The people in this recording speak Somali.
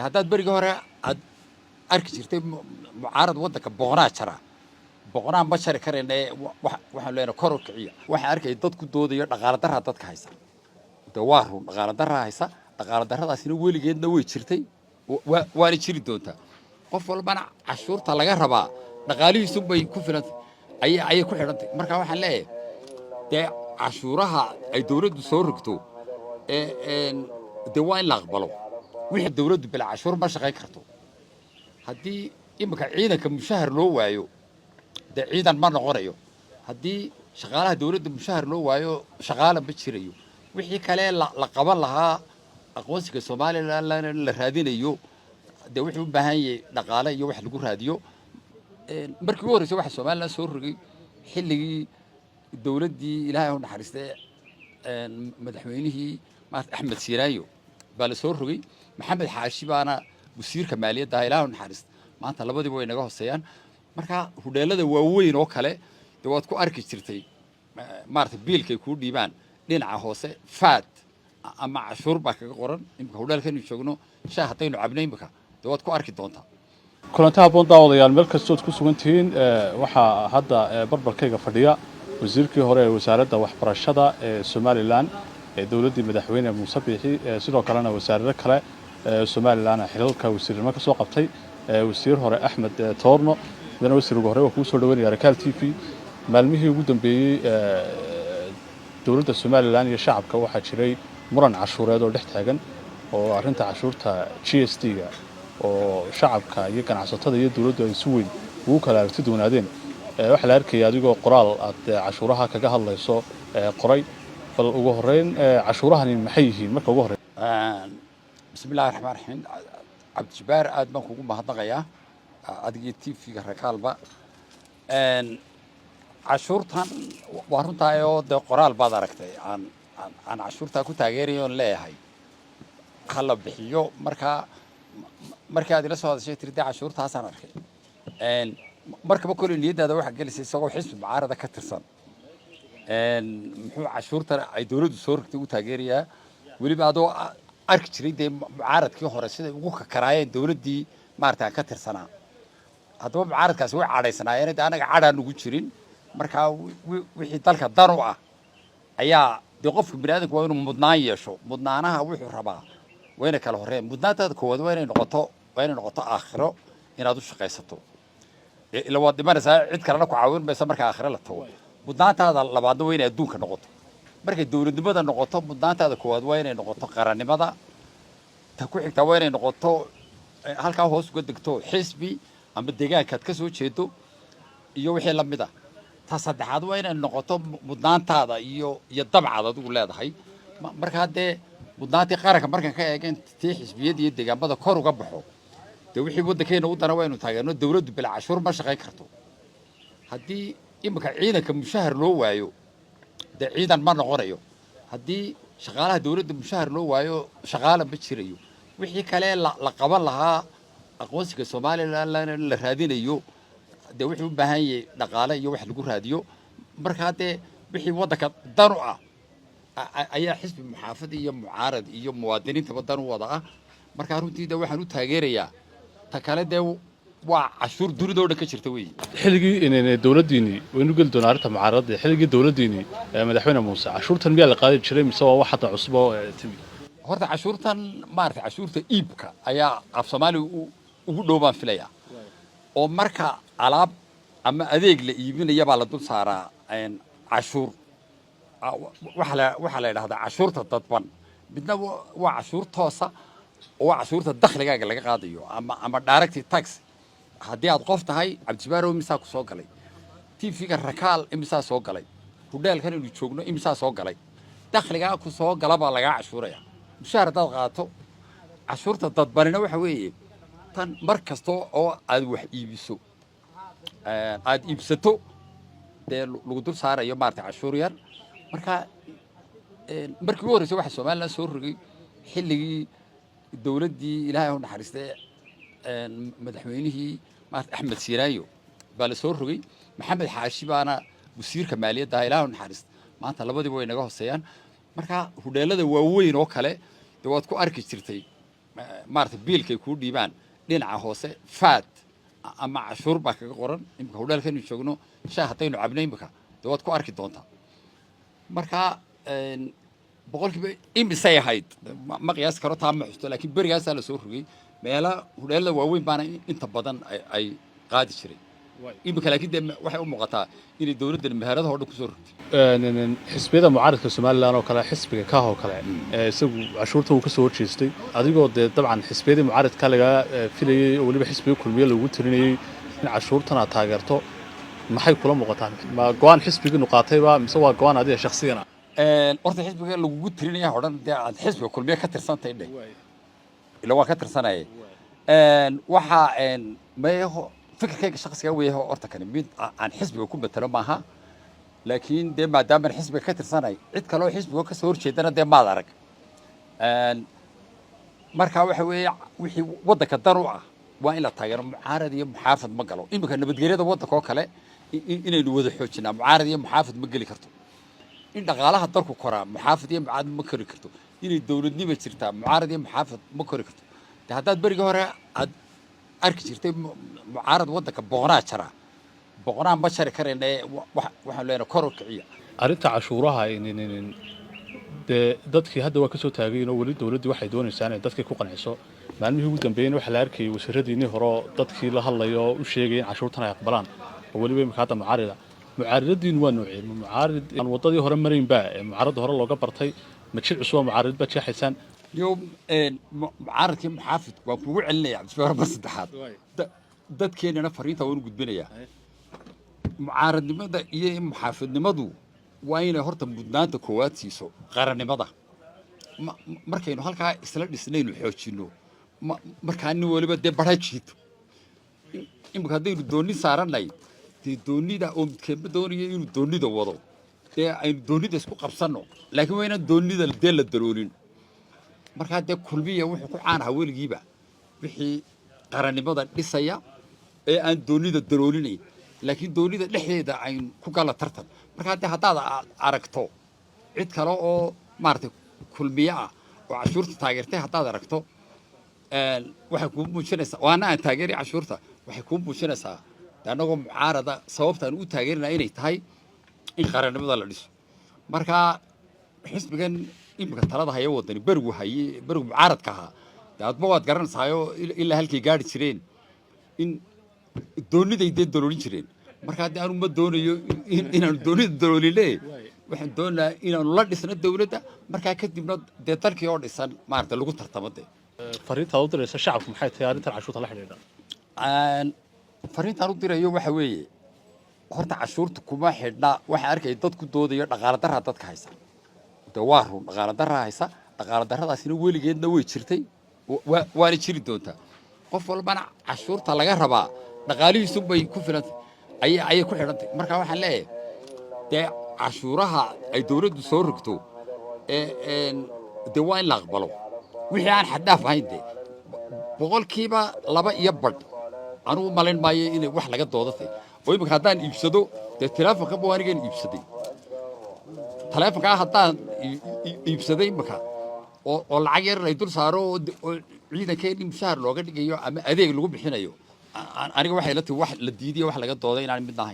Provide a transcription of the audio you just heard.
haddaad beriga hore aad arki jirtay mucaarad waddanka boqonaa jara boqonaa ma jari karayna waxaan leenahay kor u kiciya waxaan arkay dad ku doodayo dhaqaale darra dadka haysa de waa run dhaqaale darra haysa dhaqaale darradaasina weligeedna way jirtay waana jiri doontaa qof walbana cashuurta laga rabaa dhaqaalihiisu bay ku filan ayay ku xidhantay marka waxaan leeyahay dee cashuuraha ay dawladdu soo rogto dee waa in la aqbalo wixii dawladdu bila cashuur ma shaqayn karto haddii imika ciidanka mushahar loo waayo dee ciidan ma noqonayo haddii shaqaalaha dawladda mushahar loo waayo shaqaala ma jirayo wixii kale la qaban lahaa aqoonsiga Soomaaliland la raadinayo dee wuxuu u baahan yahay dhaqaale iyo wax lagu raadiyo markii ugu horreysay waxa Soomaaliland soo rogay xilligii dawladdii Ilaahay u naxariistay madaxweynihii Axmed Siiraayo baa la soo rogay maxamed xaashi baana wasiirka maaliyadda Ilaahay u naxariistay maanta labadiiba way naga hooseeyaan marka hudheelada waaweyn oo kale dee waad ku arki jirtay maartay biilkay ku dhiibaan dhinaca hoose faad ama cashuur baa kaga qoran imka hudheelkan joogno shaah hadaynu cabnay imka dee waad ku arki doontaa kulanti habboon daawadayaal meel kastood ku sugan tihiin waxaa hadda barbarkayga fadhiya wasiirkii hore ee wasaaradda waxbarashada ee Somaliland ee dawladdii madaxweyne Muuse Biixi sidoo kalena wasaarado kale Somaliland xilalka wasiirnimo ka soo qabtay wasiir hore Axmed Toorno midna wasiirka hore waa ku soo dhaweynaya Rakaal TV maalmihii ugu dambeeyay dawladda Somaliland iyo shacabka waxaa jiray muran cashuureed oo dhex taagan oo arrinta cashuurta GST-ga oo shacabka iyo ganacsatada iyo dawladdu ay si weyn ugu kala aragti doonaadeen waxa la arkay adigoo qoraal aad cashuuraha kaga hadlayso qoray bal ugu horeyn cashuurahani maxay yihiin marka ugu horeyn bismillaahir rahmaanir rahiim Cabdijabaar aad baan kugu mahadnaqayaa adiga TV-ga Rakaalba cashuurtan waa runtaa oo de qoraal baad aragtay aan cashuurta ku taageerayo leeyahay kala bixiyo marka aad ila soo hadashay tirada cashuurtaasaan arkay markaba kulli niyadaada waxa gelisay isagoo xisbi mucaarada ka tirsan muxuu cashuurta ay dawladdu soo rogtay u taageerayaa weliba adoo arki jiray dee mucaaradkii hore sida ugu kakaraayeen dawladdii maartaa ka tirsanaa haddaba mucaaradkaasi way cadhaysanaayeen anaga cadhaan ugu jirin markaa wixii dalka dan u ah ayaa dee qofka bini'aadanku waa inuu mudnaan yeesho mudnaanaha wuxuu rabaa waa inay kala horreeyaan mudnaantaada koowaad waa inay noqoto aakhiro inaad u shaqaysato ila waad dhimanaysaa cid kalena ku caawin maysa marka aakhiro la tago mudnaantaada labaadna waa inay adduunka noqoto markay dawladnimada noqoto mudnaantaada koowaad waa inay noqoto qarannimada ta ku xigtaa waa inay noqoto halkaa hoos uga degto xisbi ama deegaankaad ka soo jeedo iyo wixii la mid ah ta saddexaad waa inay noqoto mudnaantaada iyo dabcaad adigu leedahay marka haddee mudnaantii qaranka markaan ka eegeen tii xisbiyada iyo deegaamada kor uga baxo dee wixii waddankeena u dana waynu taageerno dawladdu bila cashuur ma shaqayn karto haddii imika ciidanka mushahar loo waayo dee ciidan ma noqonayo haddii shaqaalaha dawladda mushahar loo waayo shaqaala ma jirayo wixii kale la qaban lahaa aqoonsiga Soomaaliland la raadinayo dee wuxuu u baahan yahay dhaqaale iyo wax lagu raadiyo marka dee wixii waddanka dan u ah ayaa xisbi muxaafad iyo mucaarad iyo muwaadiniintaba dan u wada ah marka runtii dee waxaan u taageerayaa ta kale dee waa cashuur dunida oo dhan ka jirta weeye xilligii inay dawladdiini waynu geli doonaa arrinta mucaaradda xilligii dawladdiini madaxweyne Muuse cashuurtan miyaa la qaadi jiray mise waa wax hadda cusub oo timi horta cashuurtan maartay cashuurta iibka ayaa af Soomaali ugu dhowbaan filaya oo marka alaab ama adeeg la iibinaya baa la dul saaraa cashuur waxa la yiraahdaa cashuurta dadban midna waa cashuur toosa oo waa cashuurta dakhligaaga laga qaadayo ama direct tax haddii aad qof tahay Cabdijabaar imisaa ku soo galay TV-ga Rakaal imisaa soo galay hudheelkan inuu joogno imisaa soo galay dakhligaa ku soo gala baa laga cashuuraya mushahar dad qaato cashuurta dadbanina waxa weeye tan mar kasto oo aad wax iibiso aad iibsato dee lagu dul saarayo maartay cashuur yar marka markii ugu horreysay waxa Soomaaliland soo rogay xilligii dawladdii Ilaahay u naxariistay madaxweynihii Axmed Siiraayo baa la soo rogay maxamed xaashi baana wasiirka maaliyadda Ilaahay u naxariistay maanta labadiiba way naga hooseeyaan marka hudheelada waaweyn oo kale dee waad ku arki jirtay maartay biilkay kuu dhiibaan dhinaca hoose faad ama cashuur baa kaga qoran imika hudheelkaynu joogno shaah haddaynu cabno imika dee waad ku arki doontaa marka boqolkiiba imisay ahayd ma qiyaasi karo taa ma xusto laakiin berigaasaa la soo rogay meela hudheelada waaweyn baana inta badan ay qaadi jiray imika laakiin dee waxay u muuqataa inay dowladdan meheradaha oo dhan kusoo rogtay xisbiyada mucaaradka somalilan oo kale xisbiga kaah oo kale isagu cashuurta uu ka soo horjeestay adigoo dee dabcan xisbiyadii mucaaradka lagaa filayey oo weliba xisbiga kulmiye lagu tirinayey in cashuurtan aad taageerto maxay kula muuqataa ma go-aan xisbigiinu qaatayba mise waa go-aan adiga shakhsigana horta xisbiga lagugu tirinaya o dhan dee aad xisbiga kulmiye ka tirsantay dheh ila waa ka tirsanaya waxaa mayaho fikirkayga shakhsiga weeyaho horta kani mid aan xisbiga ku matalo maaha laakiin dee maadaamaan xisbiga ka tirsanay cid kaloo xisbiga ka soo horjeedana dee maad arag marka waxa weeye wixii waddanka dan u ah waa in la taageero mucaarad iyo muxaafad ma galo imika nabadgelyada waddanka oo kale inaynu wada xoojinaa mucaarad iyo muxaafad ma geli karto in dhaqaalaha dalku koraa muxaafad iyo mucaarad ma kori karto inay dowladnima jirtaa mucaarad iyo muxaafad ma kori karto de haddaad berigii hore aad arki jirtay mucaarad waddanka boqonaa jara boqonaa ma jari karayna waxaan leenahay kor u kiciya arrinta cashuuraha dee dadkii hadda waa ka soo taagayn oo weli dowladdii waxay doonaysaa inay dadkii ku qanciso maalmihii ugu dambeeyeyna waxaa la arkayay wasiiradiinii hore oo dadkii la hadlayo oo u sheegaya in cashuurtan ay aqbalaan oo weliba imika hadda mucaaridadiinu waa noociyey mucaarid aan waddadii hore maraynba ee mucaaradda hore looga bartay ma jil cusub oo mucaarid baad jeexaysaan يوم معارض محافظ وأقول عليه عبد السلام بس الدحات دت كين أنا فرينته وأنا قد بنيا معارض لماذا إيه محافظ لماذا وين هرت بدنات كوات سيسو قرن لماذا مركينه هالك إسلام السنين الحوشينه مركانه ولا بدي برهجيت إن بكذا يردوني سارن لاي تدوني ده أم كم بدوني يردوني ده وضو ده يردوني ده سكو قبصنه لكن وين الدوني ده الدل الدرورين marka de kulmiya wuxuu ku caan haweengiiba wixii qarannimada dhisaya ee aan doonida daroolinay laakiin doonida dhexdeeda ay ku kala tartan marka de hadaad aragto cid kale oo maartay kulmiya ah oo cashuurta taageertay hadaad aragto waxay ku muujinaysaa waana aan taageeray cashuurta waxay ku muujinaysaa anagoo mucaarada sababtaan u taageerina inay tahay in qarannimada la dhiso marka xisbigan imika talada haya wadani berigu mucaaradka ahaa daadba waad garanaysaayoo ilaa halkay gaari jireen in dooniday dee daloolin jireen markaa dee anu ma doonayo inaanu doonida dalooline waxaan doonayaa inaanu la dhisno dowladda markaa kadibna dee dalkii oo dhisan maarata lagu tartamo dee fariintaad u diraysa shacabku maxay tahay arrintan cashuurta la xidhiidha fariintaan u dirayo waxa weeye horta cashuurta kuma xidhna waxaa arkaya dad ku doodayo dhaqaale daraa dadka haysa waa run dhaqaale darra haysa dhaqaale darradaasina weligeedna way jirtay waana jiri doontaa qof walbana cashuurta laga rabaa dhaqaalihiisu bay ku filantay ayay ku xidhantay marka waxaan leeyahay dee cashuuraha ay dowladdu soo rogto dee waa in la aqbalo wixii aan xaddaaf ahayn dee boqolkiiba 2.5 anugu malayn maayo inay wax laga doodatay oo imika haddaan iibsado dee teleefonka baa anigan iibsaday teleefonka haddaan iibsaday imika oo lacag yar ay dul saaro oo ciidankeedii mushahar looga dhigayo ama adeeg lagu bixinayo aniga waxay la tahay wax la diidiyo wax laga dooday inaan mid ahayn